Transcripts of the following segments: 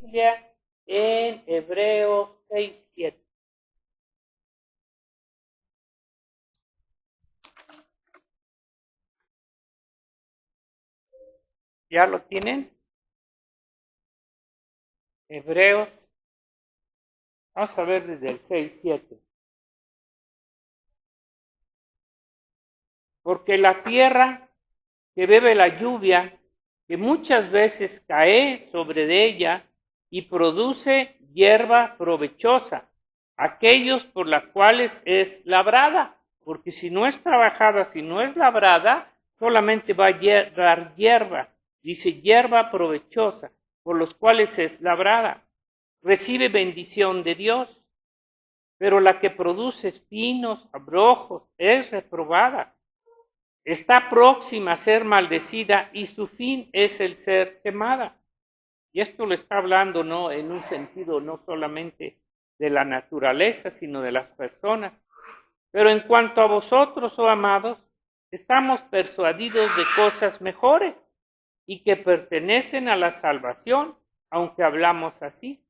Biblia en Hebreos 6:7. ¿Ya lo tienen? Hebreos. Vamos a ver desde el 6:7. Porque la tierra que bebe la lluvia, que muchas veces cae sobre de ella y produce hierba provechosa, aquellos por las cuales es labrada, porque si no es trabajada, si no es labrada, solamente va a dar hierba, dice hierba provechosa, por los cuales es labrada, recibe bendición de Dios, pero la que produce espinos, abrojos, es reprobada. Está próxima a ser maldecida y su fin es el ser quemada. Y esto lo está hablando no en un sentido no solamente de la naturaleza, sino de las personas. Pero en cuanto a vosotros, oh amados, estamos persuadidos de cosas mejores y que pertenecen a la salvación, aunque hablamos así.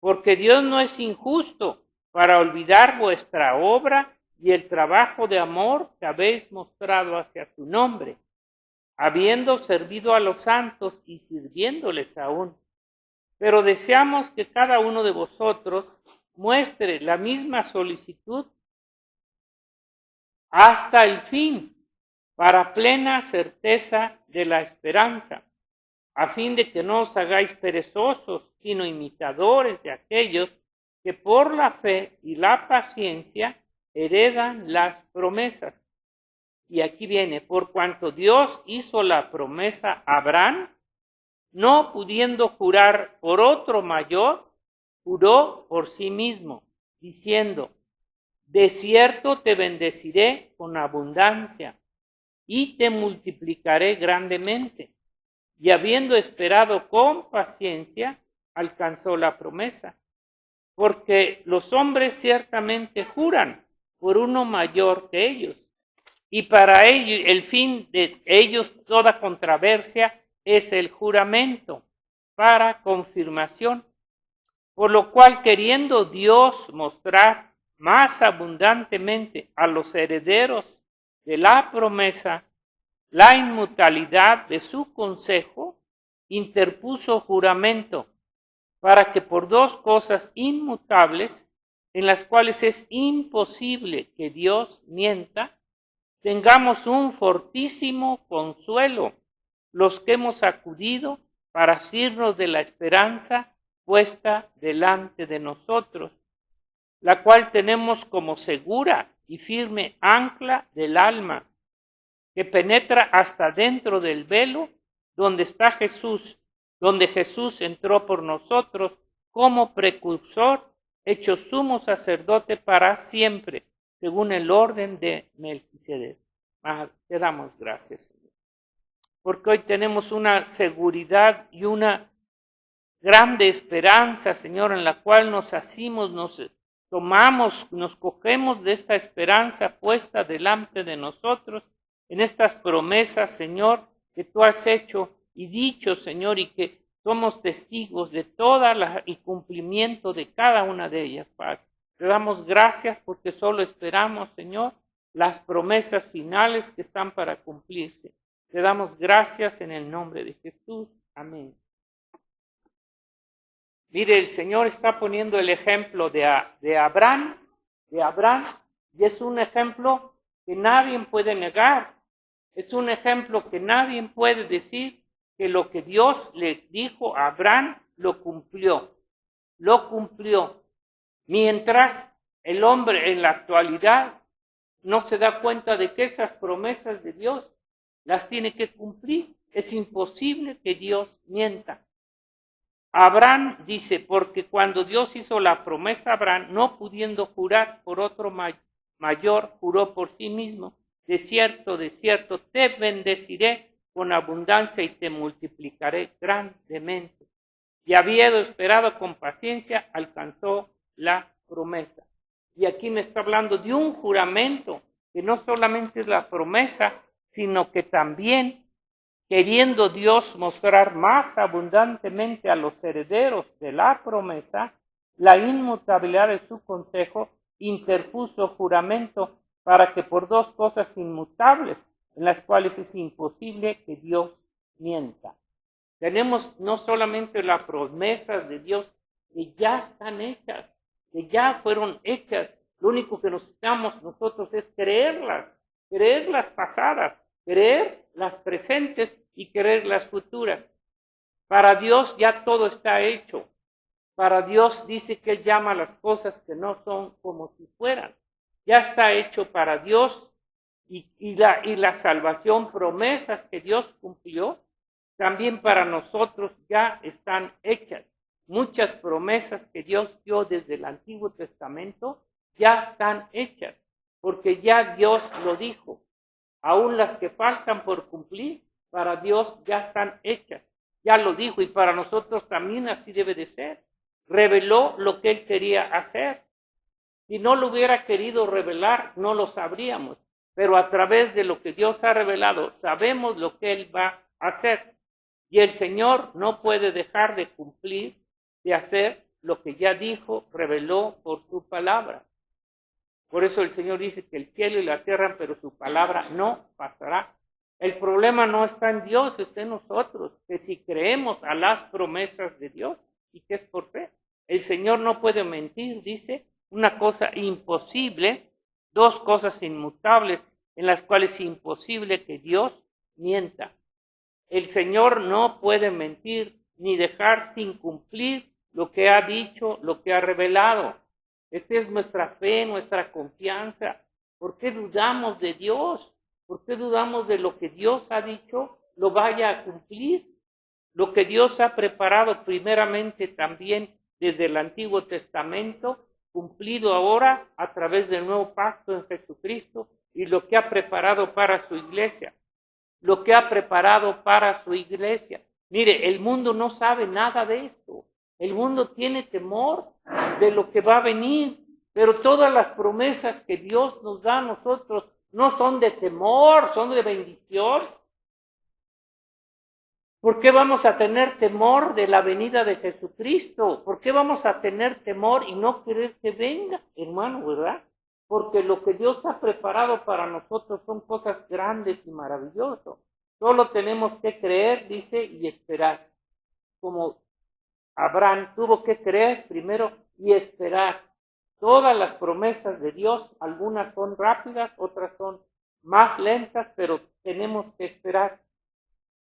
Porque Dios no es injusto para olvidar vuestra obra y el trabajo de amor que habéis mostrado hacia su nombre, habiendo servido a los santos y sirviéndoles aún. Pero deseamos que cada uno de vosotros muestre la misma solicitud hasta el fin, para plena certeza de la esperanza, a fin de que no os hagáis perezosos, sino imitadores de aquellos que por la fe y la paciencia heredan las promesas. Y aquí viene, por cuanto Dios hizo la promesa a Abraham, no pudiendo jurar por otro mayor, juró por sí mismo, diciendo, de cierto te bendeciré con abundancia y te multiplicaré grandemente. Y habiendo esperado con paciencia, alcanzó la promesa. Porque los hombres ciertamente juran por uno mayor que ellos, y para ellos, el fin de ellos, toda controversia es el juramento para confirmación. Por lo cual, queriendo Dios mostrar más abundantemente a los herederos de la promesa la inmutabilidad de su consejo, interpuso juramento, para que por dos cosas inmutables, en las cuales es imposible que Dios mienta, tengamos un fortísimo consuelo, los que hemos acudido para asirnos de la esperanza puesta delante de nosotros, la cual tenemos como segura y firme ancla del alma, que penetra hasta dentro del velo donde está Jesús, donde Jesús entró por nosotros como precursor, hecho sumo sacerdote para siempre, según el orden de Melquisedec. Te damos gracias, Señor, porque hoy tenemos una seguridad y una grande esperanza, Señor, en la cual nos asimos, nos tomamos, nos cogemos de esta esperanza puesta delante de nosotros, en estas promesas, Señor, que tú has hecho y dicho, Señor, y que somos testigos de toda el cumplimiento de cada una de ellas, Padre. Te damos gracias porque solo esperamos, Señor, las promesas finales que están para cumplirse. Te damos gracias en el nombre de Jesús. Amén. Mire, el Señor está poniendo el ejemplo de Abraham, y es un ejemplo que nadie puede negar. Es un ejemplo que nadie puede decir que lo que Dios le dijo a Abraham lo cumplió. Lo cumplió. Mientras el hombre en la actualidad no se da cuenta de que esas promesas de Dios las tiene que cumplir. Es imposible que Dios mienta. Abraham dice, porque cuando Dios hizo la promesa a Abraham, no pudiendo jurar por otro mayor, juró por sí mismo, de cierto, te bendeciré con abundancia y te multiplicaré grandemente. Y habiendo esperado con paciencia, alcanzó la promesa. Y aquí me está hablando de un juramento, que no solamente es la promesa, sino que también queriendo Dios mostrar más abundantemente a los herederos de la promesa la inmutabilidad de su consejo, interpuso juramento para que por dos cosas inmutables, en las cuales es imposible que Dios mienta. Tenemos no solamente las promesas de Dios que ya están hechas, que ya fueron hechas, lo único que necesitamos nosotros es creer las pasadas, creer las presentes y creer las futuras. Para Dios ya todo está hecho. Para Dios dice que Él llama las cosas que no son como si fueran. Ya está hecho para Dios y la salvación, promesas que Dios cumplió, también para nosotros ya están hechas. Muchas promesas que Dios dio desde el Antiguo Testamento ya están hechas, porque ya Dios lo dijo. Aún las que faltan por cumplir, para Dios ya están hechas. Ya lo dijo y para nosotros también así debe de ser. Reveló lo que Él quería hacer. Si no lo hubiera querido revelar, no lo sabríamos. Pero a través de lo que Dios ha revelado, sabemos lo que Él va a hacer. Y el Señor no puede dejar de cumplir, de hacer lo que ya dijo, reveló por su palabra. Por eso el Señor dice que el cielo y la tierra, pero su palabra no pasará. El problema no está en Dios, está en nosotros, que si creemos a las promesas de Dios y que es por fe. El Señor no puede mentir, dice, una cosa imposible, dos cosas inmutables en las cuales es imposible que Dios mienta. El Señor no puede mentir ni dejar sin cumplir lo que ha dicho, lo que ha revelado. Esta es nuestra fe, nuestra confianza. ¿Por qué dudamos de Dios? ¿Por qué dudamos de lo que Dios ha dicho lo vaya a cumplir? Lo que Dios ha preparado primeramente también desde el Antiguo Testamento, cumplido ahora a través del nuevo pacto en Jesucristo y lo que ha preparado para su iglesia. Lo que ha preparado para su iglesia. Mire, el mundo no sabe nada de esto. El mundo tiene temor de lo que va a venir, pero todas las promesas que Dios nos da a nosotros no son de temor, son de bendición. ¿Por qué vamos a tener temor de la venida de Jesucristo? ¿Por qué vamos a tener temor y no querer que venga, hermano, verdad? Porque lo que Dios ha preparado para nosotros son cosas grandes y maravillosas. Solo tenemos que creer, dice, y esperar. Como Abraham tuvo que creer primero y esperar. Todas las promesas de Dios, algunas son rápidas, otras son más lentas, pero tenemos que esperar.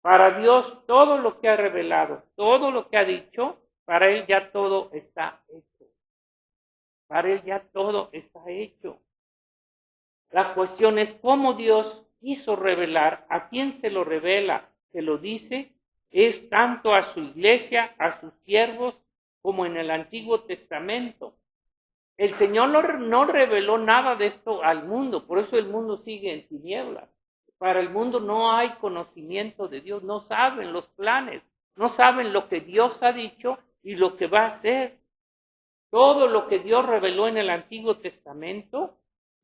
Para Dios, todo lo que ha revelado, todo lo que ha dicho, para Él ya todo está hecho. Para Él ya todo está hecho. La cuestión es cómo Dios quiso revelar, a quién se lo revela, se lo dice, es tanto a su iglesia, a sus siervos, como en el Antiguo Testamento. El Señor no reveló nada de esto al mundo, por eso el mundo sigue en tinieblas. Para el mundo no hay conocimiento de Dios, no saben los planes, no saben lo que Dios ha dicho y lo que va a hacer. Todo lo que Dios reveló en el Antiguo Testamento,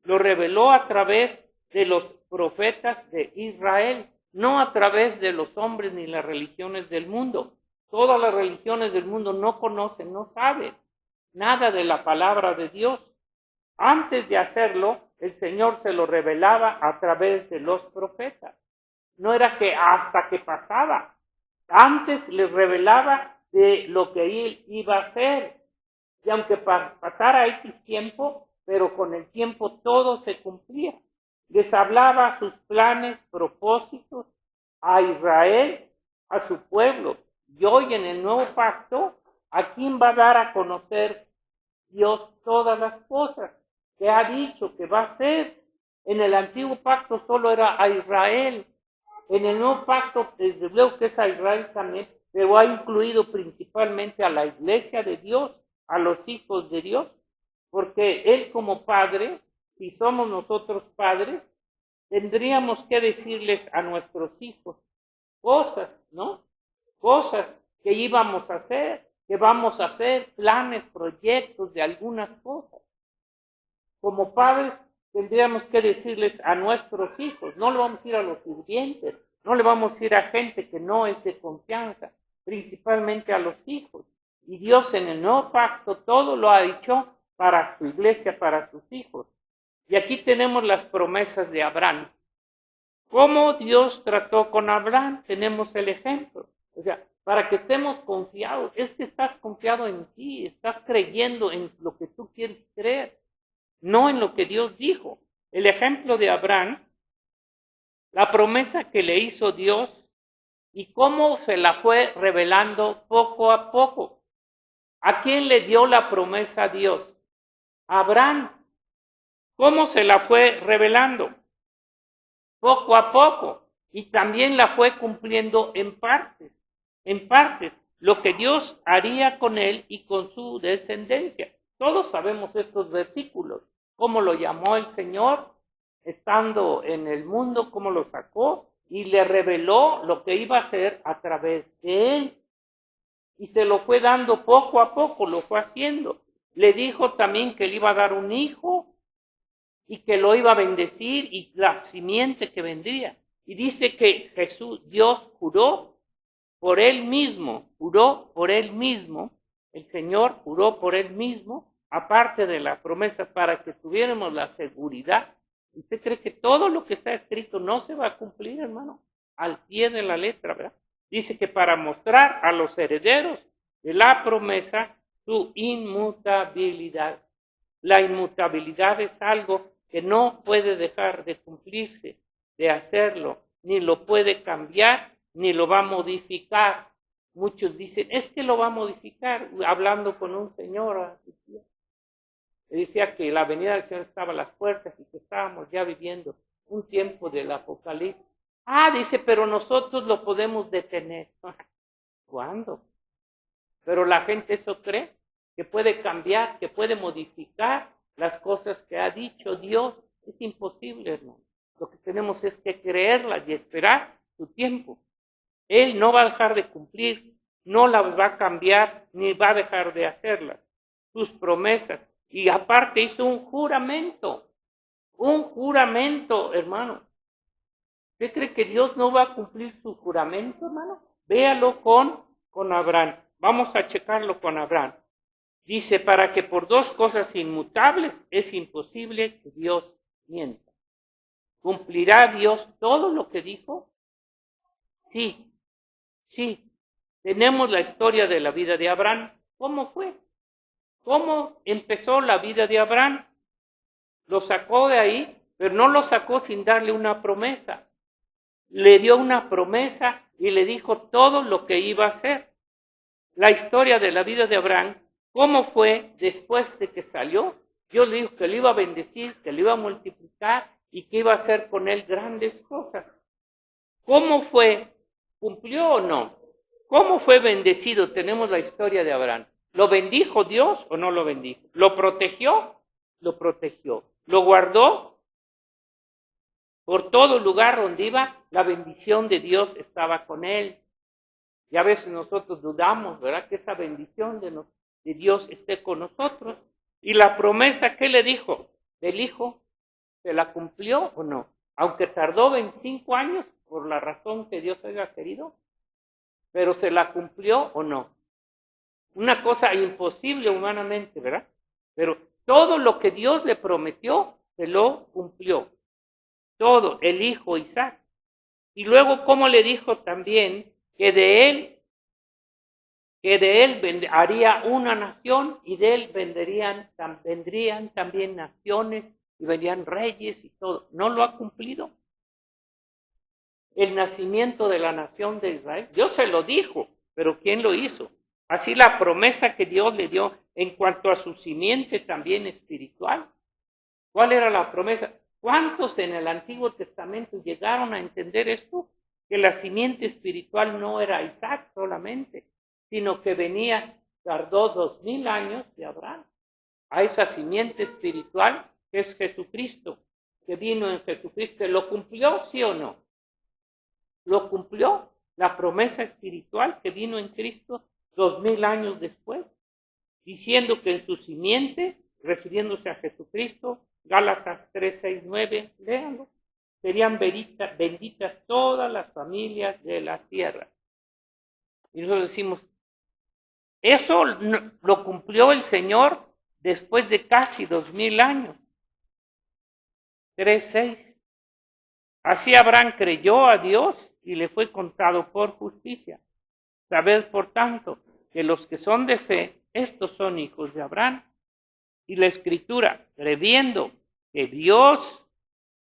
lo reveló a través de los profetas de Israel, no a través de los hombres ni las religiones del mundo. Todas las religiones del mundo no conocen, no saben nada de la palabra de Dios. Antes de hacerlo, el Señor se lo revelaba a través de los profetas. No era que hasta que pasaba. Antes les revelaba de lo que Él iba a hacer. Y aunque pasara X tiempo, pero con el tiempo todo se cumplía. Les hablaba sus planes, propósitos a Israel, a su pueblo. Y hoy en el nuevo pacto, ¿a quién va a dar a conocer Dios todas las cosas que ha dicho que va a hacer? En el antiguo pacto solo era a Israel. En el nuevo pacto, desde luego que es a Israel también, pero ha incluido principalmente a la iglesia de Dios, a los hijos de Dios, porque Él como Padre, si somos nosotros padres, tendríamos que decirles a nuestros hijos cosas, ¿no? Cosas que íbamos a hacer, que vamos a hacer, planes, proyectos de algunas cosas. Como padres tendríamos que decirles a nuestros hijos, no le vamos a decir a los sirvientes, No le vamos a decir a gente que no es de confianza, principalmente a los hijos. Y Dios en el nuevo pacto todo lo ha dicho para su iglesia, para sus hijos. Y aquí tenemos las promesas de Abraham. ¿Cómo Dios trató con Abraham? Tenemos el ejemplo. O sea, para que estemos confiados, es que estás confiado en ti, estás creyendo en lo que tú quieres creer, no en lo que Dios dijo. El ejemplo de Abraham, la promesa que le hizo Dios y cómo se la fue revelando poco a poco. ¿A quién le dio la promesa a Dios? A Abraham. ¿Cómo se la fue revelando? Poco a poco. Y también la fue cumpliendo en partes. En partes. Lo que Dios haría con él y con su descendencia. Todos sabemos estos versículos. Cómo lo llamó el Señor estando en el mundo, cómo lo sacó y le reveló lo que iba a hacer a través de él. Y se lo fue dando poco a poco, lo fue haciendo. Le dijo también que le iba a dar un hijo y que lo iba a bendecir y la simiente que vendría. Y dice que Jesús, Dios juró por él mismo, el Señor juró por él mismo, aparte de la promesa para que tuviéramos la seguridad. ¿Usted cree que todo lo que está escrito no se va a cumplir, hermano? Al pie de la letra, ¿verdad? Dice que para mostrar a los herederos de la promesa su inmutabilidad. La inmutabilidad es algo que no puede dejar de cumplirse, de hacerlo, ni lo puede cambiar, ni lo va a modificar. Muchos dicen, es que lo va a modificar. Hablando con un señor, le decía que la venida del Señor estaba a las puertas y que estábamos ya viviendo un tiempo del Apocalipsis. Dice, pero nosotros lo podemos detener. ¿Cuándo? Pero la gente eso cree, que puede cambiar, que puede modificar las cosas que ha dicho Dios. Es imposible, hermano. Lo que tenemos es que creerlas y esperar su tiempo. Él no va a dejar de cumplir, no las va a cambiar, ni va a dejar de hacerlas. Sus promesas. Y aparte hizo un juramento, hermano. ¿Usted cree que Dios no va a cumplir su juramento, hermano? Véalo con Abraham. Vamos a checarlo con Abraham. Dice, para que por dos cosas inmutables es imposible que Dios mienta. ¿Cumplirá Dios todo lo que dijo? Sí, sí. Tenemos la historia de la vida de Abraham. ¿Cómo fue? ¿Cómo empezó la vida de Abraham? Lo sacó de ahí, pero no lo sacó sin darle una promesa. Le dio una promesa y le dijo todo lo que iba a hacer. La historia de la vida de Abraham, ¿cómo fue después de que salió? Dios le dijo que le iba a bendecir, que le iba a multiplicar y que iba a hacer con él grandes cosas. ¿Cómo fue? ¿Cumplió o no? ¿Cómo fue bendecido? Tenemos la historia de Abraham. ¿Lo bendijo Dios o no lo bendijo? ¿Lo protegió? Lo protegió. ¿Lo guardó? Por todo lugar donde iba, la bendición de Dios estaba con él. Y a veces nosotros dudamos, ¿verdad? Que esa bendición de Dios esté con nosotros. Y la promesa que le dijo del hijo, ¿se la cumplió o no? Aunque tardó 25 años, por la razón que Dios haya querido, pero ¿se la cumplió o no? Una cosa imposible humanamente, ¿verdad? Pero todo lo que Dios le prometió, se lo cumplió. Todo, el hijo Isaac. Y luego, como le dijo también, que de él haría una nación y de él vendrían también naciones y vendrían reyes y todo. ¿No lo ha cumplido? El nacimiento de la nación de Israel. Dios se lo dijo, pero ¿quién lo hizo? Así la promesa que Dios le dio en cuanto a su simiente también espiritual. ¿Cuál era la promesa? ¿Cuántos en el Antiguo Testamento llegaron a entender esto? Que la simiente espiritual no era Isaac solamente, sino que tardó 2000 años de Abraham. A esa simiente espiritual que es Jesucristo, que vino en Jesucristo. ¿Lo cumplió, sí o no? ¿Lo cumplió? La promesa espiritual que vino en Cristo 2000 años después, diciendo que en su simiente, refiriéndose a Jesucristo, Gálatas 3:6-9, léanlo. serían benditas todas las familias de la tierra. Y nosotros decimos, eso lo cumplió el Señor después de casi 2000 años. 3:6. Así Abraham creyó a Dios y le fue contado por justicia. Sabed, por tanto, que los que son de fe, estos son hijos de Abraham. Y la Escritura, previendo que Dios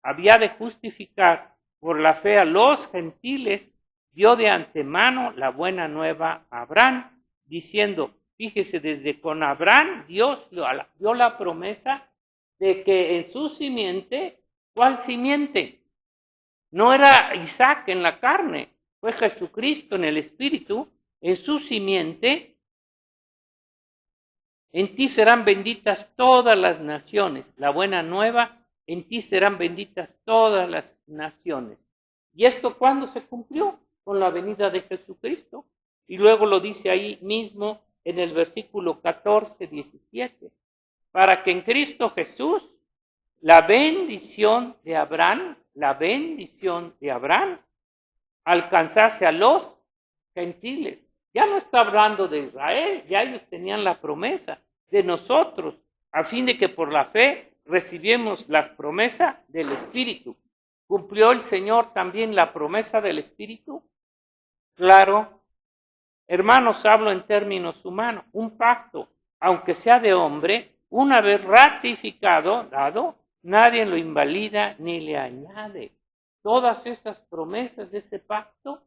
había de justificar por la fe a los gentiles, dio de antemano la buena nueva a Abraham, diciendo, fíjese, desde con Abraham Dios dio la promesa de que en su simiente, ¿cuál simiente? No era Isaac en la carne, fue Jesucristo en el Espíritu, en su simiente. En ti serán benditas todas las naciones. La buena nueva, en ti serán benditas todas las naciones. ¿Y esto cuándo se cumplió? Con la venida de Jesucristo. Y luego lo dice ahí mismo en el versículo 14, 17. Para que en Cristo Jesús la bendición de Abraham alcanzase a los gentiles. Ya no está hablando de Israel, ya ellos tenían la promesa de nosotros, a fin de que por la fe recibimos las promesas del Espíritu. ¿Cumplió el Señor también la promesa del Espíritu? Claro. Hermanos, hablo en términos humanos. Un pacto, aunque sea de hombre, una vez ratificado, dado, nadie lo invalida ni le añade. Todas esas promesas de ese pacto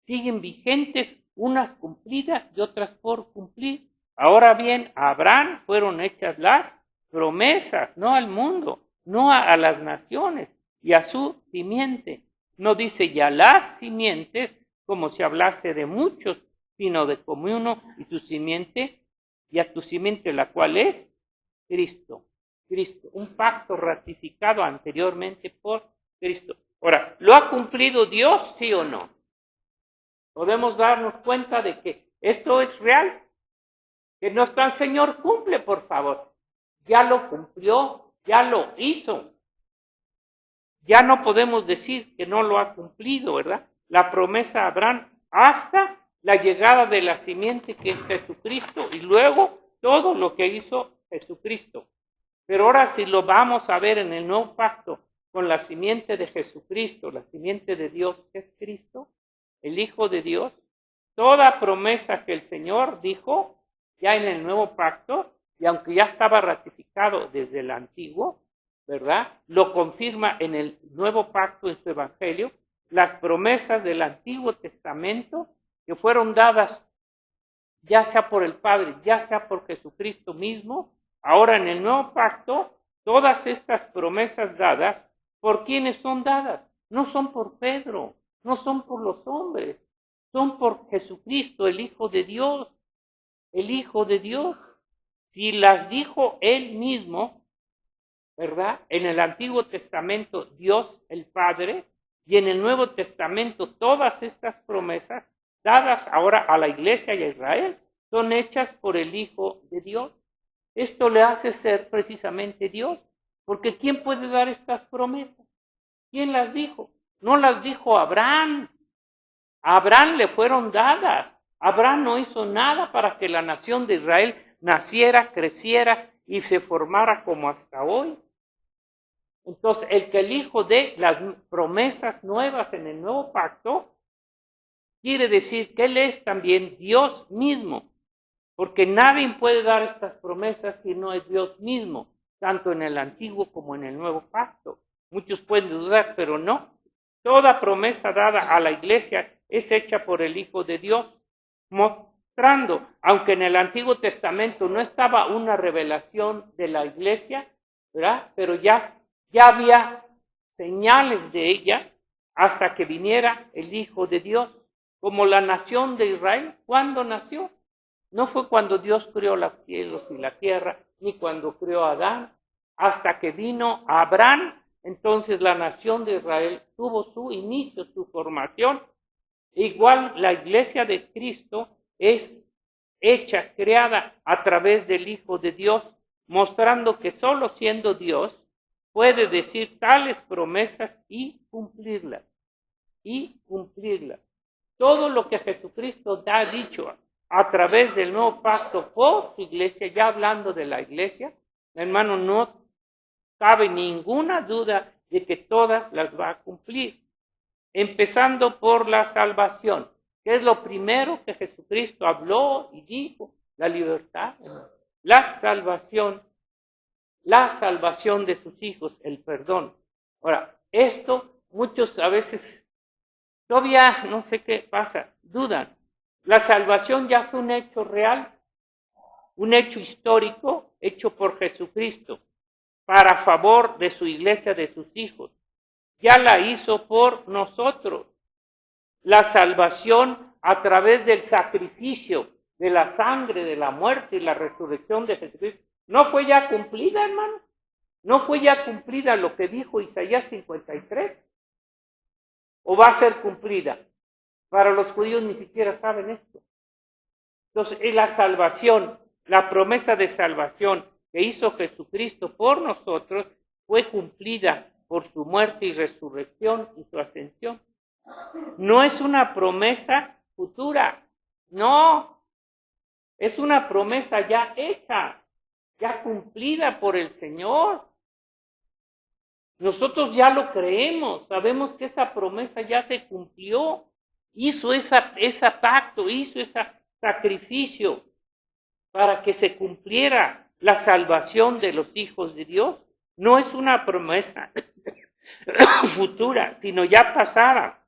siguen vigentes, unas cumplidas y otras por cumplir. Ahora bien, a Abraham fueron hechas las promesas, no al mundo, no a las naciones y a su simiente. No dice ya las simientes como si hablase de muchos, sino de como uno y tu simiente, y a tu simiente la cual es Cristo. Cristo, un pacto ratificado anteriormente por Cristo. Ahora, ¿lo ha cumplido Dios, sí o no? Podemos darnos cuenta de que esto es real, que nuestro Señor cumple, por favor. Ya lo cumplió, ya lo hizo. Ya no podemos decir que no lo ha cumplido, ¿verdad? La promesa a Abraham hasta la llegada de la simiente que es Jesucristo y luego todo lo que hizo Jesucristo. Pero ahora si lo vamos a ver en el nuevo pacto con la simiente de Jesucristo, la simiente de Dios que es Cristo, el Hijo de Dios, toda promesa que el Señor dijo ya en el nuevo pacto, y aunque ya estaba ratificado desde el antiguo, ¿verdad? Lo confirma en el nuevo pacto en su evangelio, las promesas del Antiguo Testamento que fueron dadas ya sea por el Padre, ya sea por Jesucristo mismo. Ahora en el nuevo pacto, todas estas promesas dadas, ¿por quiénes son dadas? No son por Pedro, no son por los hombres, son por Jesucristo, el Hijo de Dios, el Hijo de Dios. Si las dijo Él mismo, ¿verdad? En el Antiguo Testamento, Dios el Padre, y en el Nuevo Testamento, todas estas promesas dadas ahora a la Iglesia y a Israel, son hechas por el Hijo de Dios. Esto le hace ser precisamente Dios, porque ¿quién puede dar estas promesas? ¿Quién las dijo? No las dijo Abraham. A Abraham le fueron dadas. Abraham no hizo nada para que la nación de Israel naciera, creciera y se formara como hasta hoy. Entonces, el que el Hijo dé las promesas nuevas en el nuevo pacto, quiere decir que Él es también Dios mismo, porque nadie puede dar estas promesas si no es Dios mismo, tanto en el antiguo como en el nuevo pacto. Muchos pueden dudar, pero no. Toda promesa dada a la iglesia es hecha por el Hijo de Dios, mostrando, aunque en el Antiguo Testamento no estaba una revelación de la iglesia, ¿verdad? Pero ya había señales de ella hasta que viniera el Hijo de Dios. Como la nación de Israel, ¿cuándo nació? No fue cuando Dios creó los cielos y la tierra, ni cuando creó a Adán, hasta que vino Abraham. Entonces la nación de Israel tuvo su inicio, su formación. Igual la iglesia de Cristo es hecha, creada a través del Hijo de Dios, mostrando que solo siendo Dios puede decir tales promesas y cumplirlas. Y cumplirlas. Todo lo que Jesucristo ha dicho a través del nuevo pacto por su iglesia, ya hablando de la iglesia, hermano, no cabe ninguna duda de que todas las va a cumplir. Empezando por la salvación, que es lo primero que Jesucristo habló y dijo, la libertad, la salvación de sus hijos, el perdón. Ahora, esto muchos a veces todavía no sé qué pasa, dudan. La salvación ya fue un hecho real, un hecho histórico hecho por Jesucristo para favor de su iglesia, de sus hijos. Ya la hizo por nosotros. La salvación a través del sacrificio, de la sangre, de la muerte y la resurrección de Jesucristo, ¿no fue ya cumplida, hermano? ¿No fue ya cumplida lo que dijo Isaías 53? ¿O va a ser cumplida? Para los judíos ni siquiera saben esto. Entonces, la salvación, la promesa de salvación que hizo Jesucristo por nosotros, fue cumplida por su muerte y resurrección y su ascensión. No es una promesa futura, no. Es una promesa ya hecha, ya cumplida por el Señor. Nosotros ya lo creemos, sabemos que esa promesa ya se cumplió. Hizo ese pacto, hizo ese sacrificio para que se cumpliera la salvación de los hijos de Dios. No es una promesa futura, sino ya pasada,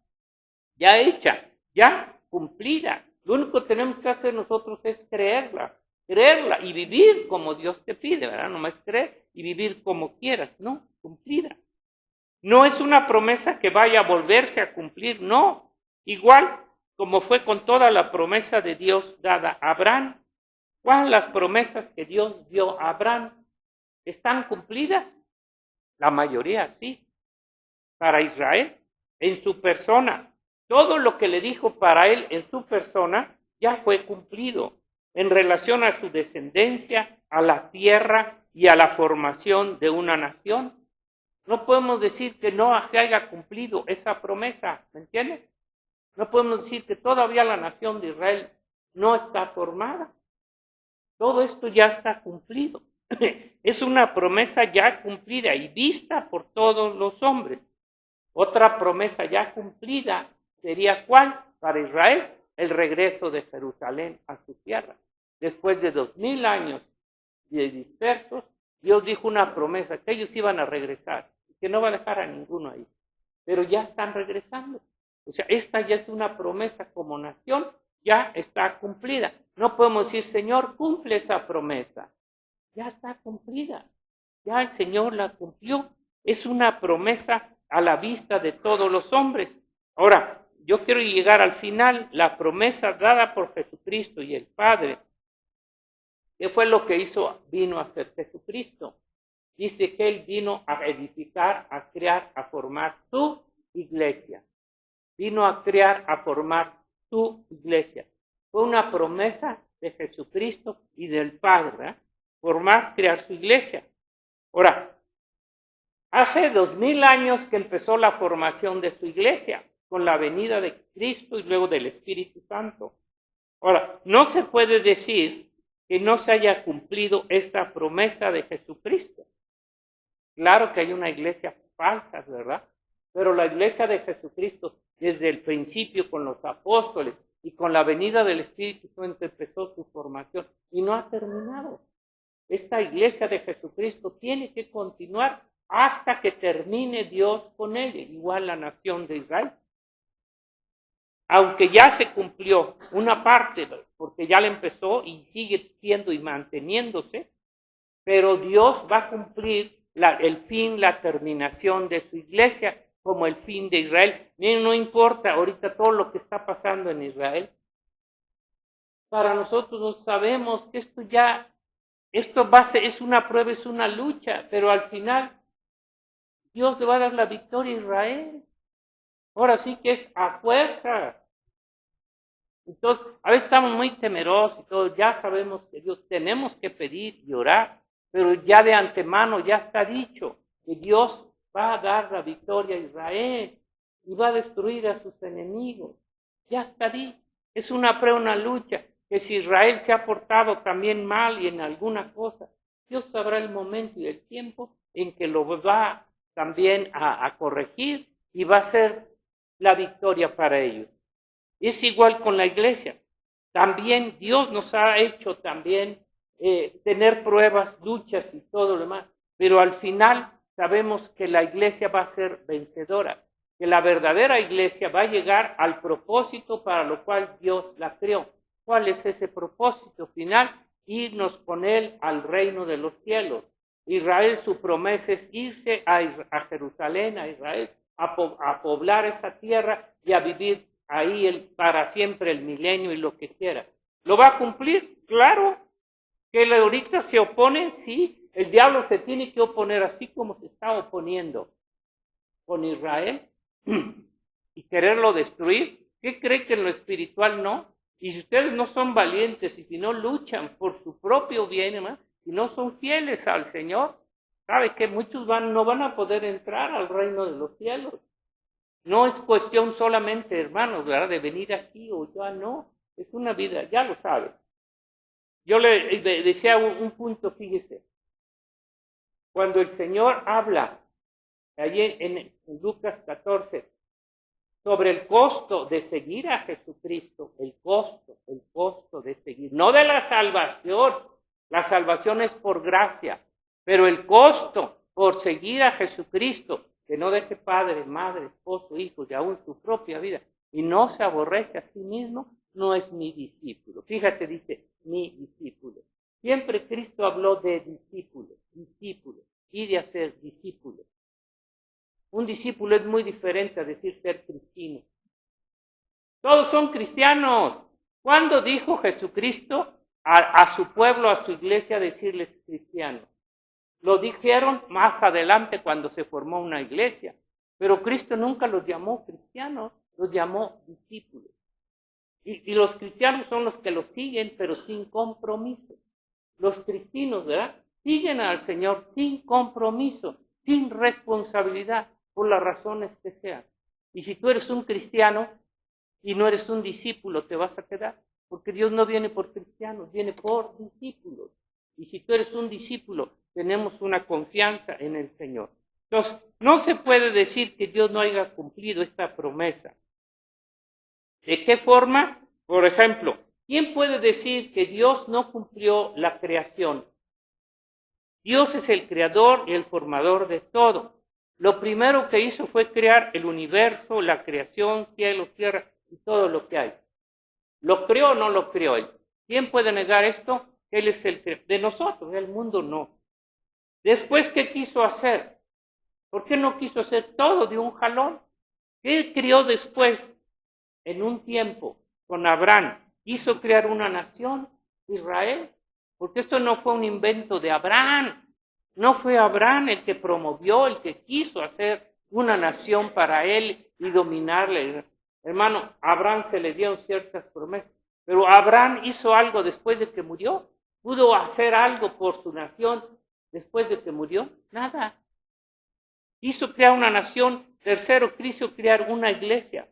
ya hecha, ya cumplida. Lo único que tenemos que hacer nosotros es creerla y vivir como Dios te pide, ¿verdad? No más creer y vivir como quieras, ¿no? Cumplida. No es una promesa que vaya a volverse a cumplir, no. Igual como fue con toda la promesa de Dios dada a Abraham. ¿Cuáles las promesas que Dios dio a Abraham? ¿Están cumplidas? La mayoría sí. Para Israel, en su persona. Todo lo que le dijo para él en su persona ya fue cumplido en relación a su descendencia, a la tierra y a la formación de una nación. No podemos decir que no se haya cumplido esa promesa, ¿me entiendes? No podemos decir que todavía la nación de Israel no está formada. Todo esto ya está cumplido. Es una promesa ya cumplida y vista por todos los hombres. Otra promesa ya cumplida sería ¿cuál? Para Israel, el regreso de Jerusalén a su tierra. Después de 2000 años de dispersos, Dios dijo una promesa, que ellos iban a regresar, que no va a dejar a ninguno ahí. Pero ya están regresando. O sea, esta ya es una promesa como nación, ya está cumplida. No podemos decir, Señor, cumple esa promesa. Ya está cumplida. Ya el Señor la cumplió. Es una promesa a la vista de todos los hombres. Ahora, yo quiero llegar al final, la promesa dada por Jesucristo y el Padre. ¿Qué fue lo que vino a hacer Jesucristo? Dice que Él vino a edificar, a crear, a formar su iglesia. Vino a crear, a formar su iglesia. Fue una promesa de Jesucristo y del Padre, ¿verdad? Formar, crear su iglesia. Ahora, hace 2000 años que empezó la formación de su iglesia, con la venida de Cristo y luego del Espíritu Santo. Ahora, no se puede decir que no se haya cumplido esta promesa de Jesucristo. Claro que hay una iglesia falsa, ¿verdad? Pero la iglesia de Jesucristo, desde el principio con los apóstoles y con la venida del Espíritu Santo, empezó su formación y no ha terminado. Esta iglesia de Jesucristo tiene que continuar hasta que termine Dios con ella, igual la nación de Israel. Aunque ya se cumplió una parte, porque ya la empezó y sigue siendo y manteniéndose, pero Dios va a cumplir el fin, la terminación de su iglesia, como el fin de Israel. Miren, no importa ahorita todo lo que está pasando en Israel. Para nosotros sabemos que esto es una prueba, es una lucha, pero al final Dios le va a dar la victoria a Israel. Ahora sí que es a fuerza. Entonces, a veces estamos muy temerosos y todo, ya sabemos que Dios tenemos que pedir y orar, pero ya de antemano ya está dicho. que Dios va a dar la victoria a Israel y va a destruir a sus enemigos. Ya está ahí. Es una prueba, una lucha, que si Israel se ha portado también mal y en alguna cosa, Dios sabrá el momento y el tiempo en que lo va también a corregir y va a ser la victoria para ellos. Es igual con la iglesia. También Dios nos ha hecho también tener pruebas, luchas y todo lo demás, pero al final sabemos que la iglesia va a ser vencedora, que la verdadera iglesia va a llegar al propósito para lo cual Dios la creó. ¿Cuál es ese propósito final? Irnos con Él al reino de los cielos. Israel, su promesa es irse a Jerusalén, a Israel, a poblar esa tierra y a vivir ahí para siempre el milenio y lo que quiera. ¿Lo va a cumplir? Claro. ¿Que ahorita se opone? Sí. El diablo se tiene que oponer así como se está oponiendo con Israel y quererlo destruir. ¿Qué cree que en lo espiritual no? Y si ustedes no son valientes y si no luchan por su propio bien, hermano, si no son fieles al Señor, sabe que muchos no van a poder entrar al reino de los cielos. No es cuestión solamente, hermanos, ¿verdad?, de venir aquí o ya no. Es una vida, ya lo sabe. Yo le decía un punto, fíjese. Cuando el Señor habla, allí en Lucas 14, sobre el costo de seguir a Jesucristo, el costo de seguir, no de la salvación es por gracia, pero el costo por seguir a Jesucristo, que no deje padre, madre, esposo, hijos y aún su propia vida, y no se aborrece a sí mismo, no es mi discípulo. Fíjate, dice, mi discípulo. Siempre Cristo habló de discípulos, y de hacer discípulos. Un discípulo es muy diferente a decir ser cristiano. Todos son cristianos. ¿Cuándo dijo Jesucristo a su pueblo, a su iglesia, decirles cristianos? Lo dijeron más adelante cuando se formó una iglesia. Pero Cristo nunca los llamó cristianos, los llamó discípulos. Y los cristianos son los que los siguen, pero sin compromiso. Los cristianos, ¿verdad?, siguen al Señor sin compromiso, sin responsabilidad, por las razones que sean. Y si tú eres un cristiano y no eres un discípulo, te vas a quedar, porque Dios no viene por cristianos, viene por discípulos. Y si tú eres un discípulo, tenemos una confianza en el Señor. Entonces, no se puede decir que Dios no haya cumplido esta promesa. ¿De qué forma? Por ejemplo, ¿quién puede decir que Dios no cumplió la creación? Dios es el creador y el formador de todo. Lo primero que hizo fue crear el universo, la creación, cielo, tierra y todo lo que hay. ¿Lo creó o no lo creó Él? ¿Quién puede negar esto? Él es el creador. De nosotros, el mundo no. Después, ¿qué quiso hacer? ¿Por qué no quiso hacer todo de un jalón? ¿Qué creó después? En un tiempo, con Abraham, quiso crear una nación, Israel, porque esto no fue un invento de Abraham. No fue Abraham el que promovió, el que quiso hacer una nación para él y dominarle. Hermano, a Abraham se le dieron ciertas promesas, pero Abraham hizo algo después de que murió. ¿Pudo hacer algo por su nación después de que murió? Nada. Quiso crear una nación. Tercero, quiso crear una iglesia.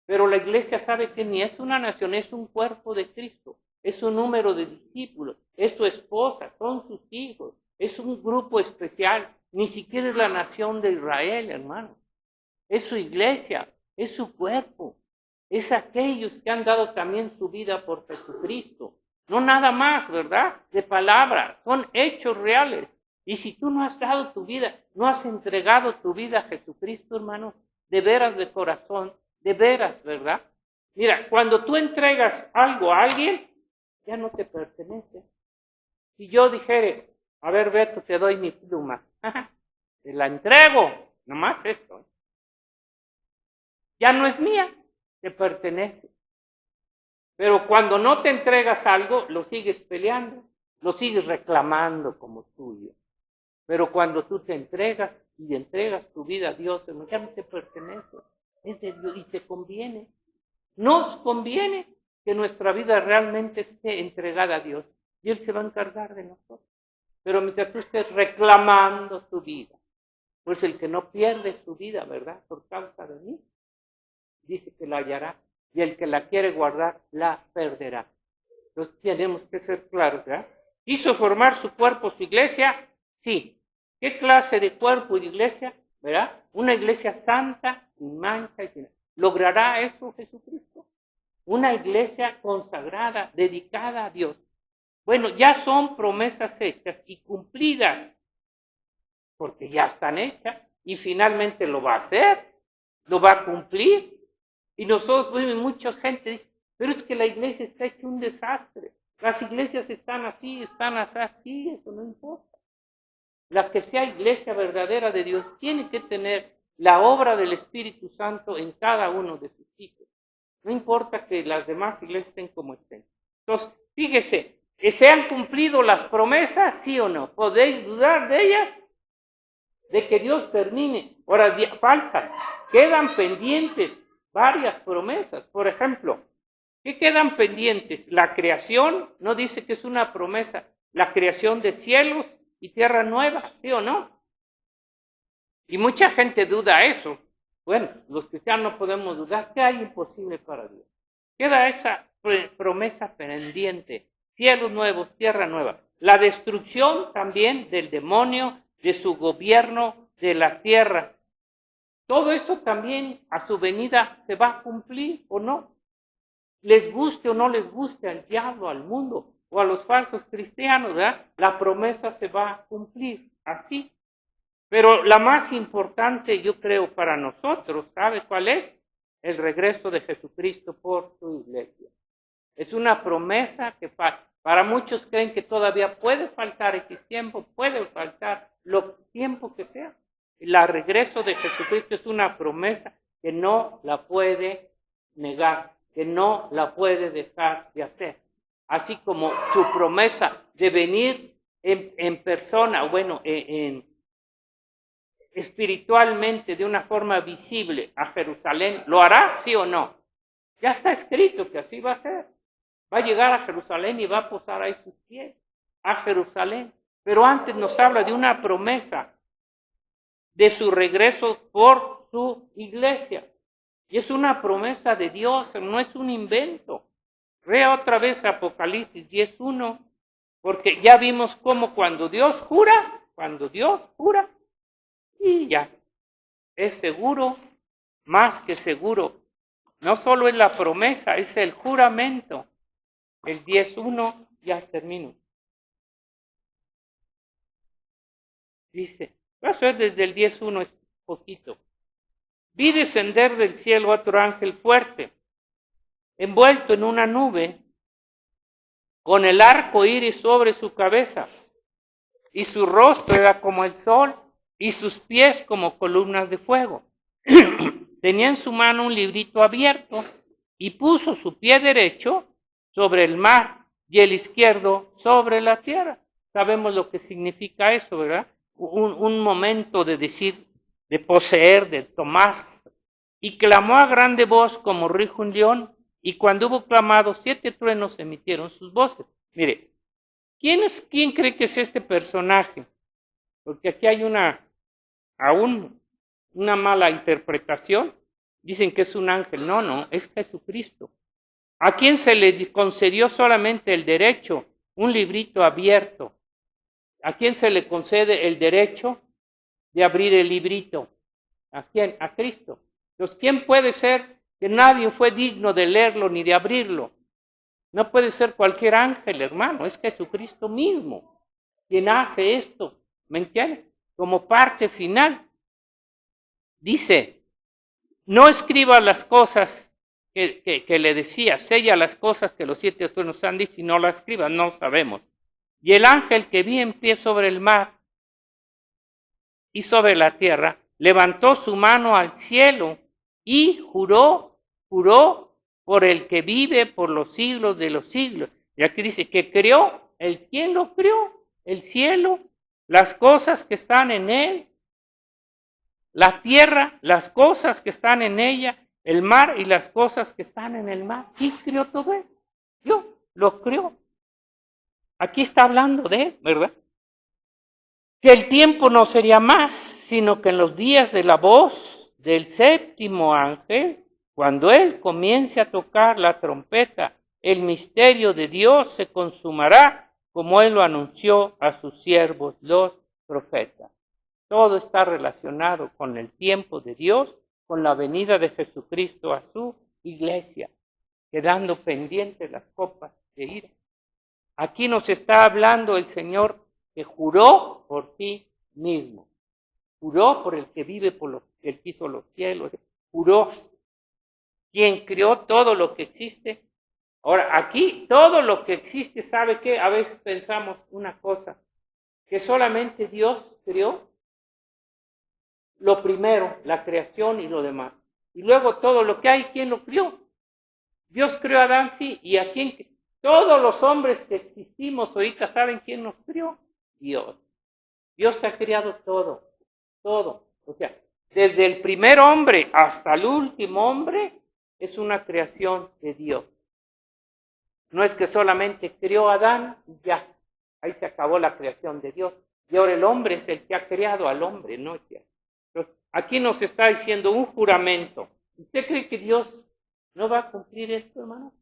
Pero la iglesia sabe que ni es una nación, es un cuerpo de Cristo. Es un número de discípulos, es su esposa, son sus hijos. Es un grupo especial, ni siquiera es la nación de Israel, hermano. Es su iglesia, es su cuerpo. Es aquellos que han dado también su vida por Jesucristo. No nada más, ¿verdad?, de palabras, son hechos reales. Y si tú no has dado tu vida, no has entregado tu vida a Jesucristo, hermano, de veras de corazón, de veras, ¿verdad? Mira, cuando tú entregas algo a alguien, ya no te pertenece. Si yo dijere, a ver, Beto, te doy mi pluma. Te la entrego. Nomás esto. Ya no es mía, te pertenece. Pero cuando no te entregas algo, lo sigues peleando, lo sigues reclamando como tuyo. Pero cuando tú te entregas y entregas tu vida a Dios, ya no te pertenece. Es de Dios y te conviene. Nos conviene que nuestra vida realmente esté entregada a Dios. Y Él se va a encargar de nosotros. Pero mientras tú estés reclamando tu vida, Pues el que no pierde su vida, ¿verdad? Por causa de mí, dice que la hallará. Y el que la quiere guardar, la perderá. Entonces tenemos que ser claros, ¿verdad? ¿Quiso formar su cuerpo, su iglesia? Sí. ¿Qué clase de cuerpo y iglesia? ¿Verdad? Una iglesia santa, sin mancha y sin... ¿Logrará eso Jesucristo? Una iglesia consagrada, dedicada a Dios. Bueno, ya son promesas hechas y cumplidas, porque ya están hechas, y finalmente lo va a hacer, lo va a cumplir. Y nosotros, pues, mucha gente dice, pero es que la iglesia está hecha un desastre. Las iglesias están así, eso no importa. La que sea iglesia verdadera de Dios tiene que tener la obra del Espíritu Santo en cada uno de sus hijos. No importa que las demás iglesias estén como estén. Entonces, fíjese, ¿se han cumplido las promesas, sí o no? ¿Podéis dudar de ellas? De que Dios termine. Ahora, faltan, quedan pendientes varias promesas. Por ejemplo, ¿qué quedan pendientes? La creación, no dice que es una promesa, la creación de cielos y tierra nueva, ¿sí o no? Y mucha gente duda eso. Bueno, los cristianos no podemos dudar. ¿Qué hay imposible para Dios? Queda esa promesa pendiente, cielos nuevos, tierra nueva. La destrucción también del demonio, de su gobierno de la tierra. Todo eso también a su venida se va a cumplir o no. Les guste o no les guste al diablo, al mundo o a los falsos cristianos, ¿verdad? La promesa se va a cumplir así. Pero la más importante, yo creo, para nosotros, ¿sabe cuál es? El regreso de Jesucristo por su iglesia. Es una promesa que para muchos creen que todavía puede faltar X tiempo, puede faltar lo tiempo que sea. El regreso de Jesucristo es una promesa que no la puede negar, que no la puede dejar de hacer. Así como su promesa de venir en persona, bueno, espiritualmente, de una forma visible a Jerusalén, ¿lo hará, sí o no? Ya está escrito que así va a ser. Va a llegar a Jerusalén y va a posar ahí sus pies, a Jerusalén. Pero antes nos habla de una promesa de su regreso por su iglesia. Y es una promesa de Dios, no es un invento. Lea otra vez Apocalipsis 10:1, porque ya vimos cómo cuando Dios jura, y ya, es seguro, más que seguro. No solo es la promesa, es el juramento. El 10:1, ya termino. Dice, va a ser desde el 10:1, es poquito. Vi descender del cielo otro ángel fuerte, envuelto en una nube, con el arco iris sobre su cabeza, y su rostro era como el sol, y sus pies como columnas de fuego. Tenía en su mano un librito abierto, y puso su pie derecho sobre el mar, y el izquierdo sobre la tierra. Sabemos lo que significa eso, ¿verdad? Un momento de decir, de poseer, de tomar. Y clamó a grande voz como ruge un león, y cuando hubo clamado, 7 truenos emitieron sus voces. Mire, ¿quién cree que es este personaje? Porque aquí hay una mala interpretación. Dicen que es un ángel. No, es Jesucristo. ¿A quién se le concedió solamente el derecho? Un librito abierto. ¿A quién se le concede el derecho de abrir el librito? ¿A quién? A Cristo. Entonces, ¿quién puede ser que nadie fue digno de leerlo ni de abrirlo? No puede ser cualquier ángel, hermano, es Jesucristo mismo quien hace esto, ¿me entiendes? Como parte final. Dice, no escriba las cosas que le decía, sella las cosas que los 7 truenos han dicho y no las escriba, no sabemos. Y el ángel que vi en pie sobre el mar y sobre la tierra, levantó su mano al cielo y juró por el que vive por los siglos de los siglos. Y aquí dice que creó, ¿quién lo creó? El cielo, las cosas que están en él, la tierra, las cosas que están en ella, el mar y las cosas que están en el mar. ¿Quién creó todo eso? Dios lo creó. Aquí está hablando de él, ¿verdad? Que el tiempo no sería más, sino que en los días de la voz del séptimo ángel, cuando él comience a tocar la trompeta, el misterio de Dios se consumará, como él lo anunció a sus siervos los profetas. Todo está relacionado con el tiempo de Dios, con la venida de Jesucristo a su iglesia, quedando pendientes las copas de ira. Aquí nos está hablando el Señor que juró por sí mismo, juró por el que vive, por el que hizo los cielos, juró quien creó todo lo que existe. Ahora, aquí todo lo que existe, ¿sabe qué? A veces pensamos una cosa, que solamente Dios creó lo primero, la creación y lo demás. Y luego todo lo que hay, ¿quién lo crió? Dios creó a Adán, sí, y a quién. Todos los hombres que existimos ahorita, ¿saben quién nos crió? Dios. Dios ha creado todo, todo. O sea, desde el primer hombre hasta el último hombre, es una creación de Dios. No es que solamente creó a Adán y ya, ahí se acabó la creación de Dios. Y ahora el hombre es el que ha creado al hombre, ¿no? Entonces, aquí nos está diciendo un juramento. ¿Usted cree que Dios no va a cumplir esto, hermano?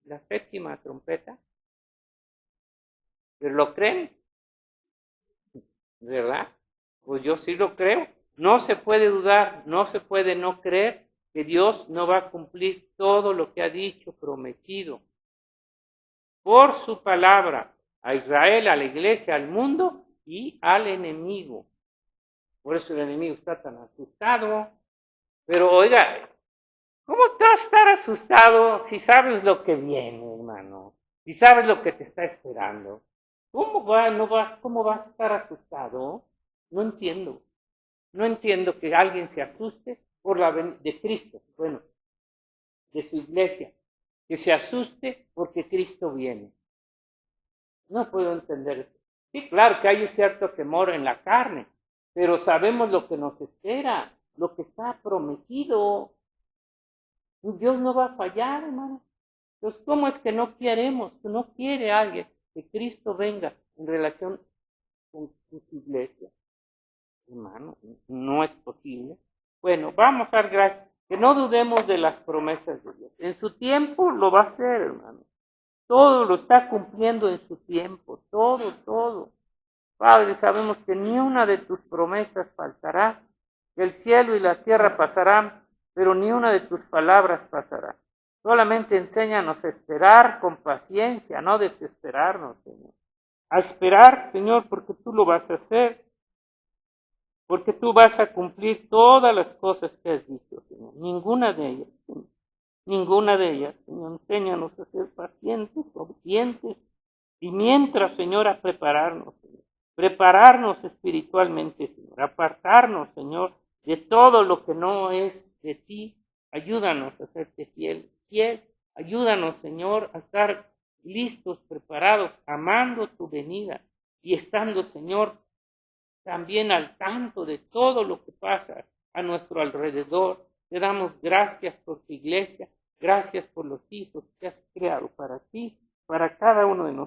La séptima trompeta. ¿Pero lo creen? ¿Verdad? Pues yo sí lo creo. No se puede dudar, no se puede no creer que Dios no va a cumplir todo lo que ha dicho, prometido, por su palabra, a Israel, a la iglesia, al mundo y al enemigo. Por eso el enemigo está tan asustado. Pero oiga, ¿cómo te vas a estar asustado si sabes lo que viene, hermano? Si sabes lo que te está esperando. ¿Cómo vas a estar asustado? No entiendo. No entiendo que alguien se asuste por la venida de Cristo, bueno, de su iglesia, que se asuste porque Cristo viene. No puedo entender eso. Sí, claro que hay un cierto temor en la carne, pero sabemos lo que nos espera, lo que está prometido. Dios no va a fallar, hermano. Entonces, ¿cómo es que no queremos, que no quiere alguien que Cristo venga en relación con su iglesia? Hermano, no es posible. Bueno, vamos a dar gracias. Que no dudemos de las promesas de Dios. En su tiempo lo va a hacer, hermano. Todo lo está cumpliendo en su tiempo. Todo. Padre, sabemos que ni una de tus promesas faltará. Que el cielo y la tierra pasarán, pero ni una de tus palabras pasará. Solamente enséñanos a esperar con paciencia, no desesperarnos, Señor. A esperar, Señor, porque tú lo vas a hacer. Porque tú vas a cumplir todas las cosas que has dicho, Señor. Ninguna de ellas, Señor. Ninguna de ellas, Señor. Enséñanos a ser pacientes, obedientes. Y mientras, Señor, a prepararnos, Señor. Prepararnos espiritualmente, Señor. Apartarnos, Señor, de todo lo que no es de ti. Ayúdanos a serte fiel. Ayúdanos, Señor, a estar listos, preparados, amando tu venida y estando, Señor, también al tanto de todo lo que pasa a nuestro alrededor. Te damos gracias por tu iglesia, gracias por los hijos que has creado para ti, para cada uno de nosotros.